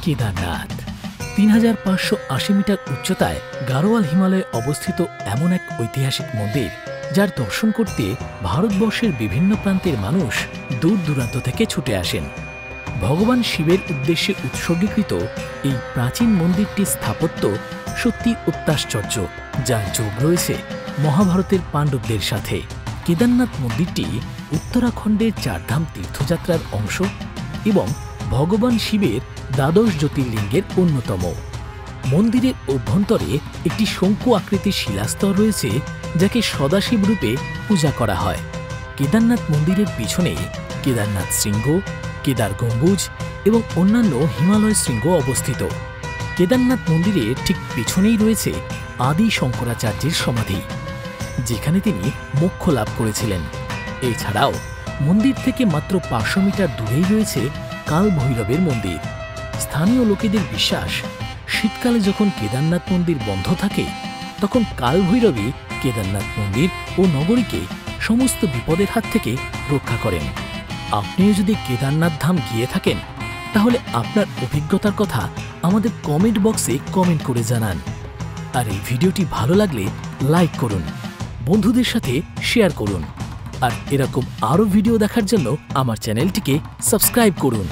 Kedarnath ৩৫৮০ metre উচ্চতায় গাড়োয়াল হিমালয়ে অবস্থিত এমন এক ঐতিহাসিক মন্দির, যার দর্শন করতে ভারতবর্ষের বিভিন্ন প্রান্তের মানুষ দূর দূরান্ত থেকে ছুটে আসেন। ভগবান শিবের উদ্দেশ্যে উৎসর্গীকৃত এই প্রাচীন মন্দিরটির স্থাপত্য সত্যি অত্যাশ্চর্য, যার যোগ রয়েছে মহাভারতের পাণ্ডবদের সাথে। কেদারনাথ মন্দিরটি উত্তরাখণ্ডের চারধাম তীর্থযাত্রার অংশ এবং ভগবান শিবের দ্বাদশ জ্যোতির্লিঙ্গের অন্যতম। মন্দিরের অভ্যন্তরে একটি শঙ্কু আকৃতির শিলাস্তর রয়েছে, যাকে সদাশিব রূপে পূজা করা হয়। কেদারনাথ মন্দিরের পিছনে কেদারনাথ শৃঙ্গ, কেদার গম্বুজ এবং অন্যান্য হিমালয় শৃঙ্গ অবস্থিত। কেদারনাথ মন্দিরের ঠিক পিছনেই রয়েছে আদি শঙ্করাচার্যের সমাধি, যেখানে তিনি মোক্ষ লাভ করেছিলেন। এছাড়াও মন্দির থেকে মাত্র ৫০০ মিটার দূরেই রয়েছে কাল ভৈরবের মন্দির। স্থানীয় লোকেদের বিশ্বাস, শীতকালে যখন কেদারনাথ মন্দির বন্ধ থাকে, তখন কাল ভৈরবী কেদারনাথ মন্দির ও নগরীকে সমস্ত বিপদের হাত থেকে রক্ষা করেন। আপনিও যদি কেদারনাথ ধাম গিয়ে থাকেন, তাহলে আপনার অভিজ্ঞতার কথা আমাদের কমেন্ট বক্সে কমেন্ট করে জানান। আর এই ভিডিওটি ভালো লাগলে লাইক করুন, বন্ধুদের সাথে শেয়ার করুন। আর এরকম আরও ভিডিও দেখার জন্য আমার চ্যানেলটিকে সাবস্ক্রাইব করুন।